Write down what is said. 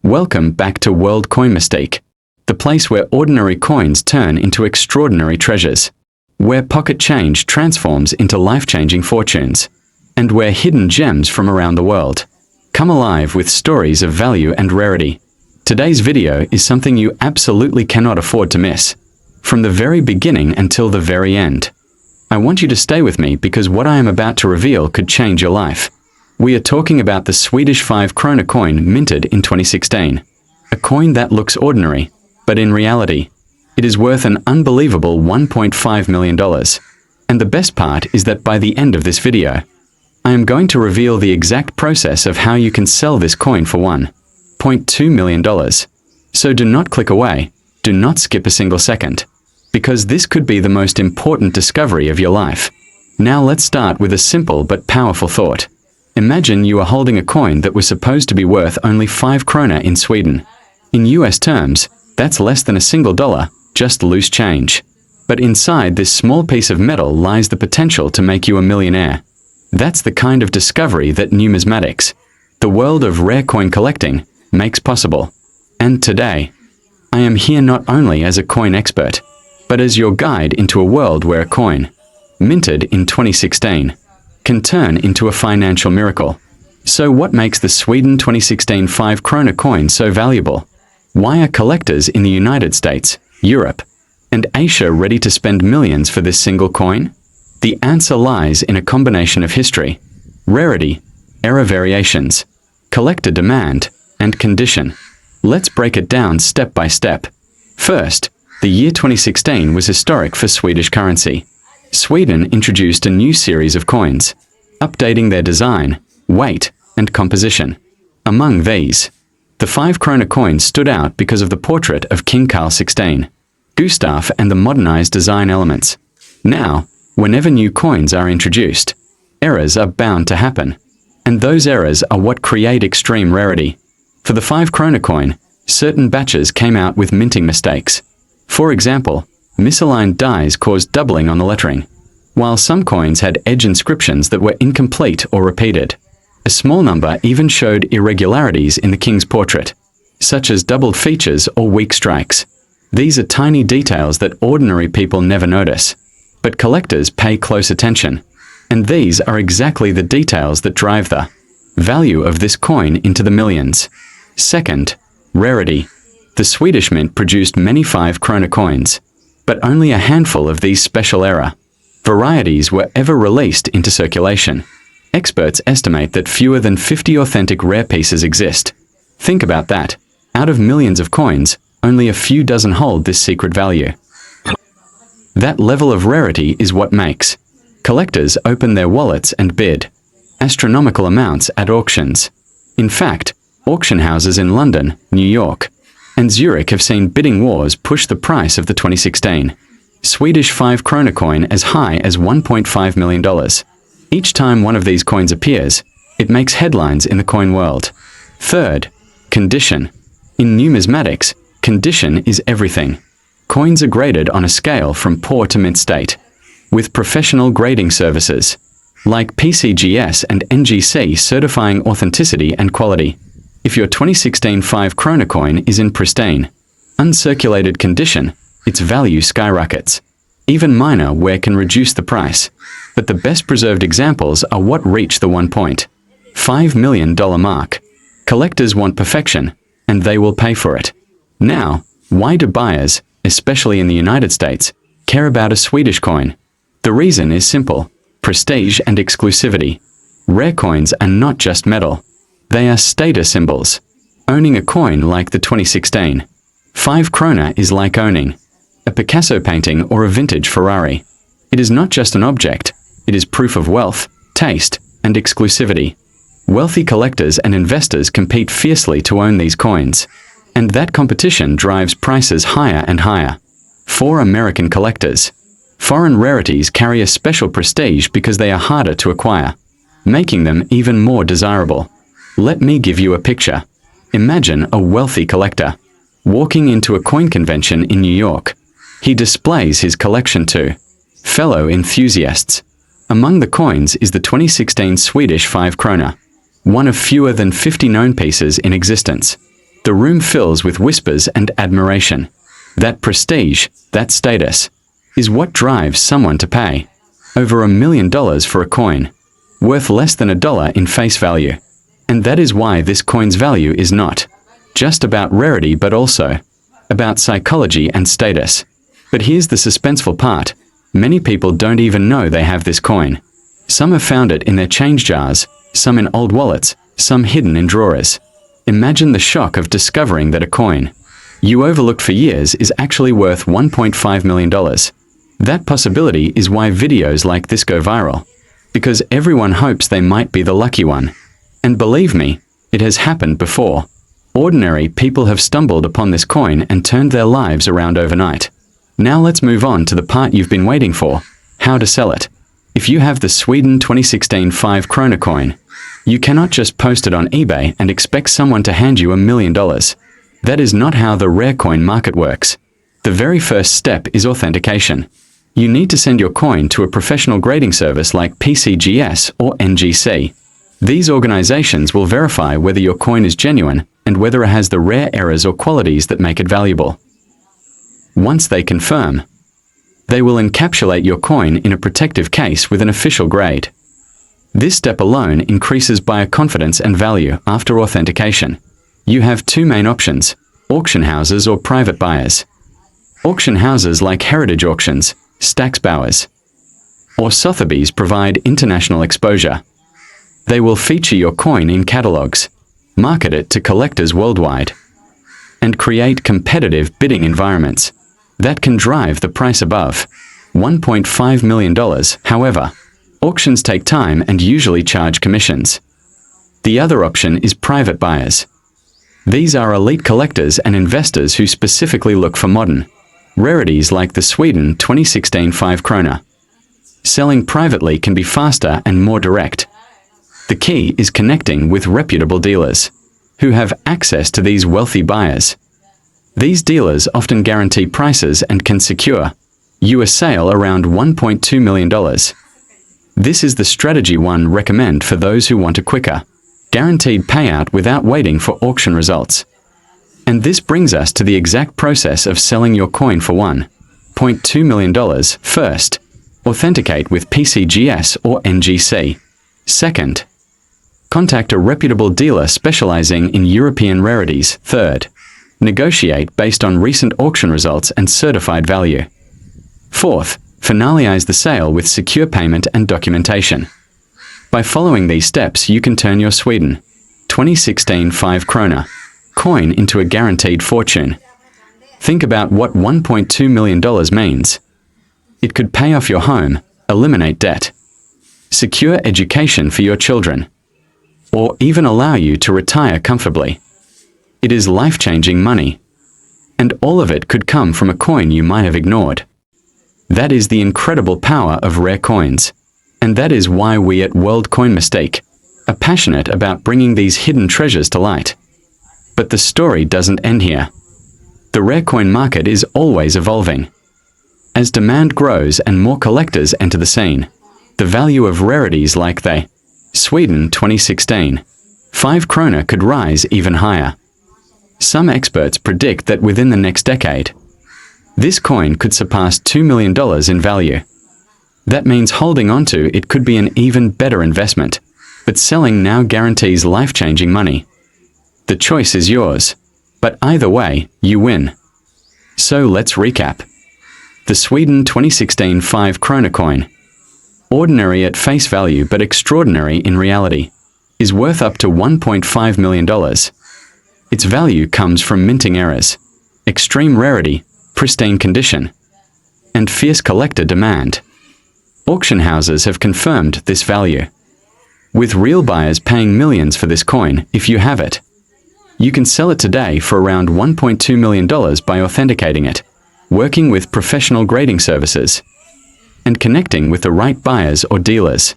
Welcome back to World Coin Mystique, the place where ordinary coins turn into extraordinary treasures, where pocket change transforms into life-changing fortunes, and where hidden gems from around the world come alive with stories of value and rarity. Today's video is something you absolutely cannot afford to miss, from the very beginning until the very end. I want you to stay with me because what I am about to reveal could change your life. We are talking about the Swedish 5 Kronor coin minted in 2016. A coin that looks ordinary, but in reality, it is worth an unbelievable $1.5 million. And the best part is that by the end of this video, I am going to reveal the exact process of how you can sell this coin for $1.2 million. So do not click away, do not skip a single second, because this could be the most important discovery of your life. Now let's start with a simple but powerful thought. Imagine you are holding a coin that was supposed to be worth only 5 krona in Sweden. In US terms, that's less than a single dollar, just loose change. But inside this small piece of metal lies the potential to make you a millionaire. That's the kind of discovery that numismatics, the world of rare coin collecting, makes possible. And today, I am here not only as a coin expert, but as your guide into a world where a coin, minted in 2016, can turn into a financial miracle. So what makes the Sweden 2016 5 Kronor coin so valuable? Why are collectors in the United States, Europe, and Asia ready to spend millions for this single coin? The answer lies in a combination of history, rarity, era variations, collector demand, and condition. Let's break it down step by step. First, the year 2016 was historic for Swedish currency. Sweden introduced a new series of coins, updating their design, weight, and composition. Among these, the 5 Kronor coin stood out because of the portrait of King Carl XVI, Gustav, and the modernized design elements. Now, whenever new coins are introduced, errors are bound to happen, and those errors are what create extreme rarity. For the 5 Kronor coin, certain batches came out with minting mistakes. For example, misaligned dies caused doubling on the lettering, while some coins had edge inscriptions that were incomplete or repeated. A small number even showed irregularities in the king's portrait, such as doubled features or weak strikes. These are tiny details that ordinary people never notice, but collectors pay close attention. And these are exactly the details that drive the value of this coin into the millions. Second, rarity. The Swedish mint produced many 5 Kronor coins, but only a handful of these special era varieties were ever released into circulation. Experts estimate that fewer than 50 authentic rare pieces exist. Think about that. Out of millions of coins, only a few dozen hold this secret value. That level of rarity is what makes collectors open their wallets and bid astronomical amounts at auctions. In fact, auction houses in London, New York, and Zurich have seen bidding wars push the price of the 2016 Swedish 5 Kronor coin as high as $1.5 million. Each time one of these coins appears, it makes headlines in the coin world. Third, condition. In numismatics, condition is everything. Coins are graded on a scale from poor to mint state, with professional grading services, like PCGS and NGC certifying authenticity and quality. If your 2016 5 Kronor coin is in pristine, uncirculated condition, its value skyrockets. Even minor wear can reduce the price, but the best preserved examples are what reach the $1.5 million mark. Collectors want perfection, and they will pay for it. Now, why do buyers, especially in the United States, care about a Swedish coin? The reason is simple: prestige and exclusivity. Rare coins are not just metal. They are status symbols. Owning a coin like the 2016 5 Kronor is like owning a Picasso painting or a vintage Ferrari. It is not just an object, it is proof of wealth, taste, and exclusivity. Wealthy collectors and investors compete fiercely to own these coins, and that competition drives prices higher and higher. For American collectors, foreign rarities carry a special prestige because they are harder to acquire, making them even more desirable. Let me give you a picture. Imagine a wealthy collector walking into a coin convention in New York. He displays his collection to fellow enthusiasts. Among the coins is the 2016 Swedish 5 Kronor, one of fewer than 50 known pieces in existence. The room fills with whispers and admiration. That prestige, that status, is what drives someone to pay over $1 million for a coin, worth less than $1 in face value. And that is why this coin's value is not just about rarity but also about psychology and status. But here's the suspenseful part. Many people don't even know they have this coin. Some have found it in their change jars, some in old wallets, some hidden in drawers. Imagine the shock of discovering that a coin you overlooked for years is actually worth $1.5 million. That possibility is why videos like this go viral, because everyone hopes they might be the lucky one. And believe me, it has happened before. Ordinary people have stumbled upon this coin and turned their lives around overnight. Now let's move on to the part you've been waiting for: how to sell it. If you have the Sweden 2016 5 Kronor coin, you cannot just post it on eBay and expect someone to hand you $1 million. That is not how the rare coin market works. The very first step is authentication. You need to send your coin to a professional grading service like PCGS or NGC. These organizations will verify whether your coin is genuine and whether it has the rare errors or qualities that make it valuable. Once they confirm, they will encapsulate your coin in a protective case with an official grade. This step alone increases buyer confidence and value after authentication. You have two main options: auction houses or private buyers. Auction houses like Heritage Auctions, Stacksbauers, or Sotheby's provide international exposure. They will feature your coin in catalogs, market it to collectors worldwide, and create competitive bidding environments that can drive the price above $1.5 million. However, auctions take time and usually charge commissions. The other option is private buyers. These are elite collectors and investors who specifically look for modern rarities like the Sweden 2016 5 Kronor. Selling privately can be faster and more direct. The key is connecting with reputable dealers who have access to these wealthy buyers. These dealers often guarantee prices and can secure you a sale around $1.2 million. This is the strategy one recommend for those who want a quicker, guaranteed payout without waiting for auction results. And this brings us to the exact process of selling your coin for $1.2 million. First, authenticate with PCGS or NGC. Second, contact a reputable dealer specializing in European rarities. Third, negotiate based on recent auction results and certified value. Fourth, finalize the sale with secure payment and documentation. By following these steps, you can turn your Sweden 2016 5 Kronor coin into a guaranteed fortune. Think about what $1.2 million means. It could pay off your home, eliminate debt, secure education for your children, or even allow you to retire comfortably. It is life-changing money, and all of it could come from a coin you might have ignored. That is the incredible power of rare coins, and that is why we at World Coin Mystique are passionate about bringing these hidden treasures to light. But the story doesn't end here. The rare coin market is always evolving. As demand grows and more collectors enter the scene, the value of rarities like the Sweden 2016 5 Kronor could rise even higher. Some experts predict that within the next decade, this coin could surpass $2 million in value. That means holding onto it could be an even better investment, but selling now guarantees life-changing money. The choice is yours, but either way, you win. So let's recap. The Sweden 2016 5 Kronor coin, ordinary at face value but extraordinary in reality, is worth up to $1.5 million. Its value comes from minting errors, extreme rarity, pristine condition, and fierce collector demand. Auction houses have confirmed this value, with real buyers paying millions for this coin if you have it. You can sell it today for around $1.2 million by authenticating it, working with professional grading services, and connecting with the right buyers or dealers.